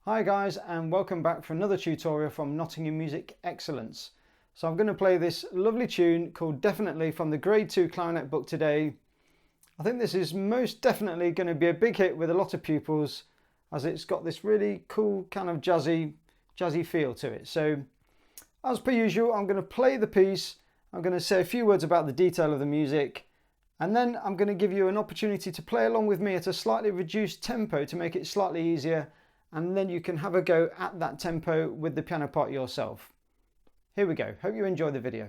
Hi guys, and welcome back for another tutorial from Nottingham Music Excellence. So I'm going to play this lovely tune called Definitely from the Grade 2 clarinet book today. I think this is most definitely going to be a big hit with a lot of pupils, as it's got this really cool kind of jazzy feel to it. So as per usual, I'm going to play the piece, I'm going to say a few words about the detail of the music, and then I'm going to give you an opportunity to play along with me at a slightly reduced tempo to make it slightly easier, and then you can have a go at that tempo with the piano part yourself. Here we go. Hope you enjoy the video.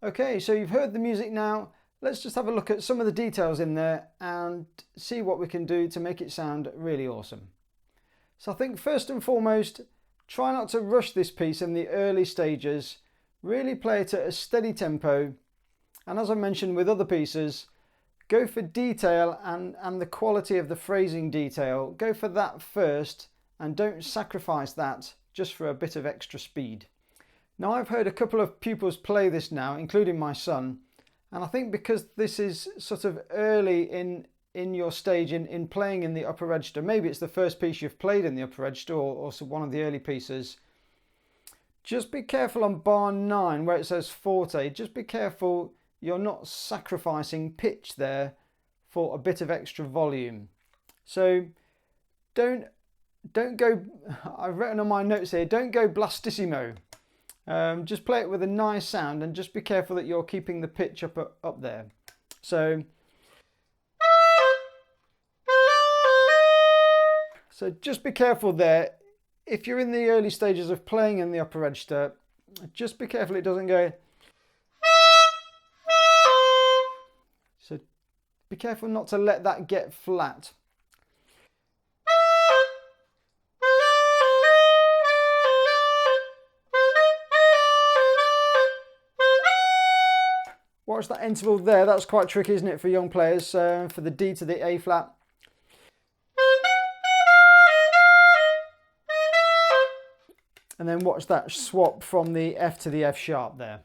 Okay, so you've heard the music now. Let's just have a look at some of the details in there and see what we can do to make it sound really awesome. So I think first and foremost, try not to rush this piece in the early stages. Really play it at a steady tempo. And as I mentioned with other pieces, go for detail and the quality of the phrasing detail. Go for that first and don't sacrifice that just for a bit of extra speed. Now I've heard a couple of pupils play this now, including my son, and I think because this is sort of early in your stage in playing in the upper register, maybe it's the first piece you've played in the upper register or one of the early pieces, just be careful on bar 9 where it says forte, just be careful you're not sacrificing pitch there for a bit of extra volume. So don't go, I've written on my notes here, don't go blastissimo. Just play it with a nice sound and just be careful that you're keeping the pitch up there. So just be careful there. If you're in the early stages of playing in the upper register, just be careful it doesn't go. So be careful not to let that get flat. Watch that interval there, that's quite tricky, isn't it, for young players, for the D to the A flat. And then watch that swap from the F to the F sharp there.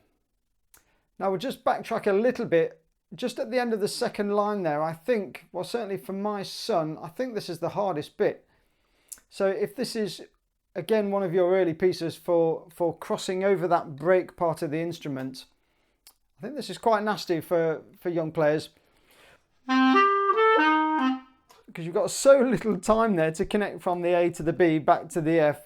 Now we'll just backtrack a little bit. Just at the end of the second line there, I think, well certainly for my son, I think this is the hardest bit. So if this is, again, one of your early pieces for crossing over that break part of the instrument, I think this is quite nasty for young players, because you've got so little time there to connect from the A to the B back to the F.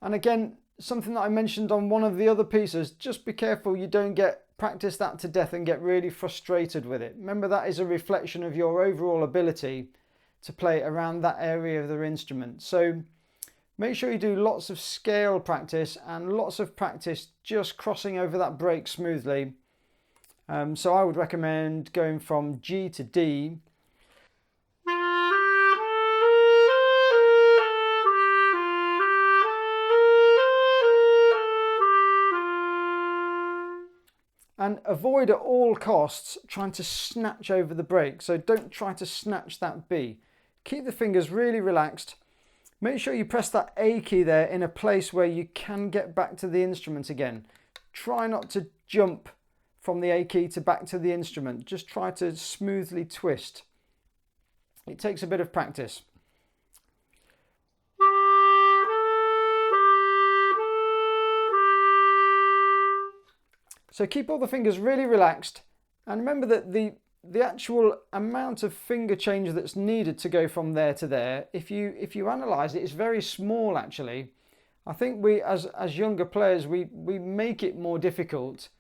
And again, something that I mentioned on one of the other pieces, just be careful you don't practice that to death and get really frustrated with it. Remember, that is a reflection of your overall ability to play around that area of the instrument. So make sure you do lots of scale practice and lots of practice just crossing over that break smoothly. So I would recommend going from G to D. And avoid at all costs trying to snatch over the break. So don't try to snatch that B. Keep the fingers really relaxed. Make sure you press that A key there in a place where you can get back to the instrument again. Try not to jump from the A key to back to the instrument. Just try to smoothly twist. It takes a bit of practice. So keep all the fingers really relaxed, and remember that the actual amount of finger change that's needed to go from there to there, if you analyse it, it's very small actually. I think we as younger players we make it more difficult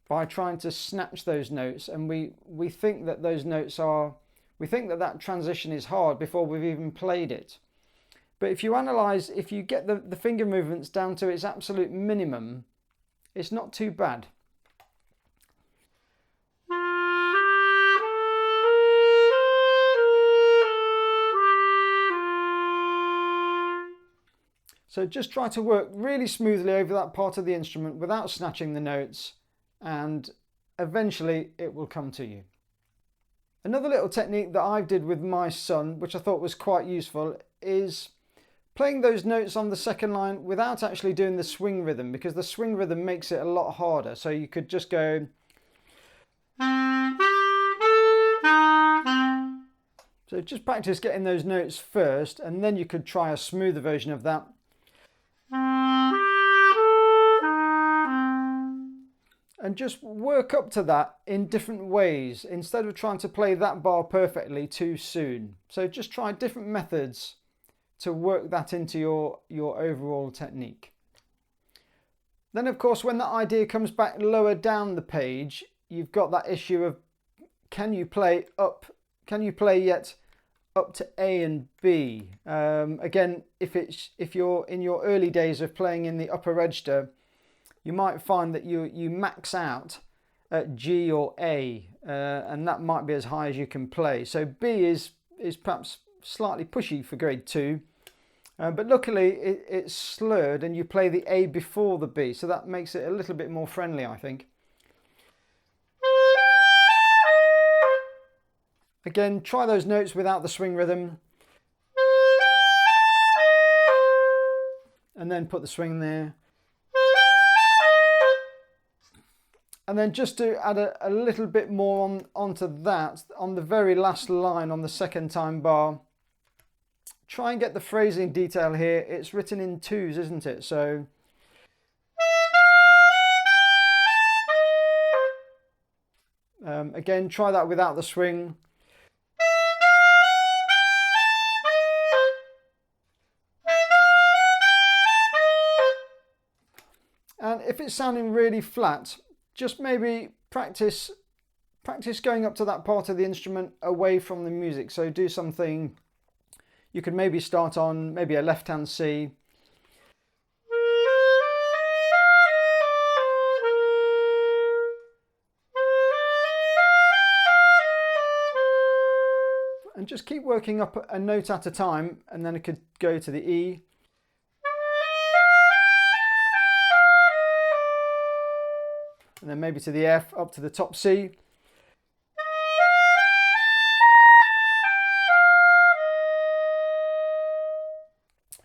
by trying to snatch those notes, and we think that those notes are, we think that that transition is hard before we've even played it. But if you analyse, if you get the finger movements down to its absolute minimum, it's not too bad. So just try to work really smoothly over that part of the instrument without snatching the notes, and eventually it will come to you. Another little technique that I did with my son, which I thought was quite useful, is playing those notes on the second line without actually doing the swing rhythm, because the swing rhythm makes it a lot harder. So you could just go. So just practice getting those notes first, and then you could try a smoother version of that. And just work up to that in different ways instead of trying to play that bar perfectly too soon. So just try different methods to work that into your overall technique. Then of course when that idea comes back lower down the page, you've got that issue of can you play yet up to A and B? Again, if you're in your early days of playing in the upper register, you might find that you max out at G or A, and that might be as high as you can play. So B is perhaps slightly pushy for grade 2, but luckily it's slurred and you play the A before the B, so that makes it a little bit more friendly, I think. Again, try those notes without the swing rhythm, and then put the swing there. And then just to add a little bit more onto that, on the very last line on the second time bar, try and get the phrasing detail here. It's written in 2s, isn't it? So again, try that without the swing. And if it's sounding really flat, just maybe practice going up to that part of the instrument away from the music. So do something, you could maybe start on maybe a left hand C. And just keep working up a note at a time, and then it could go to the E. And then maybe to the F, up to the top C.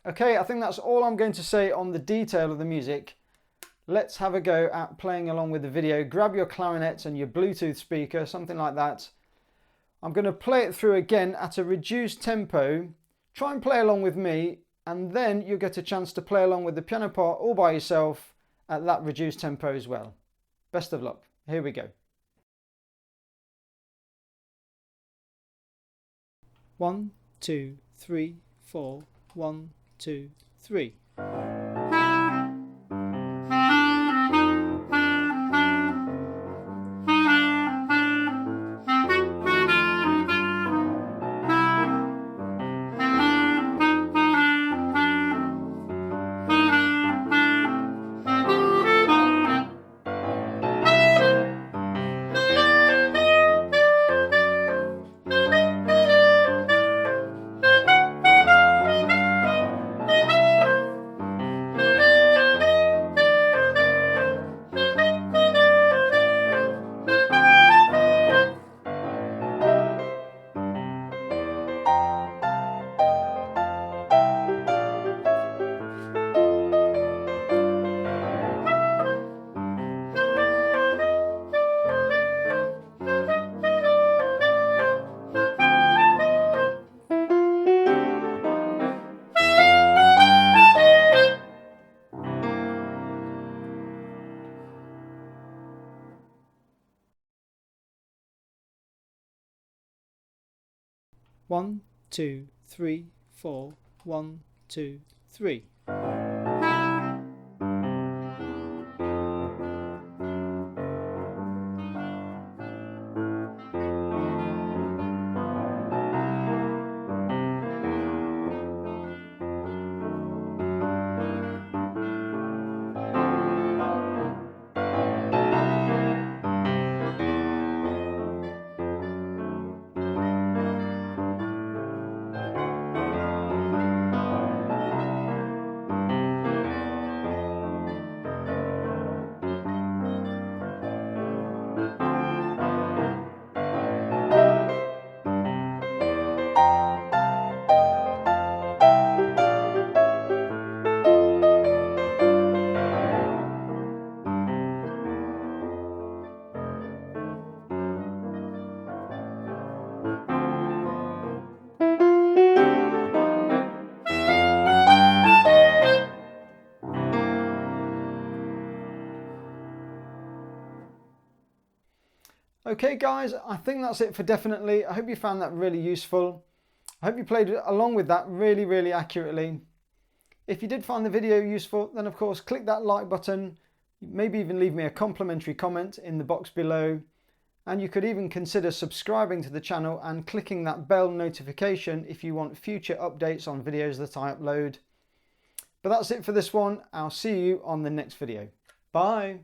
Okay, I think that's all I'm going to say on the detail of the music. Let's have a go at playing along with the video. Grab your clarinet and your Bluetooth speaker, something like that. I'm going to play it through again at a reduced tempo. Try and play along with me, and then you'll get a chance to play along with the piano part all by yourself at that reduced tempo as well. Best of luck. Here we go. 1, 2, 3, 4. 1, 2, 3. 1, 2, 3, 4, 1, 2, 3. Okay guys, I think that's it for definitely. I hope you found that really useful. I hope you played along with that really accurately. If you did find the video useful, then of course click that like button, maybe even leave me a complimentary comment in the box below, and you could even consider subscribing to the channel and clicking that bell notification if you want future updates on videos that I upload. But that's it for this one. I'll see you on the next video. Bye!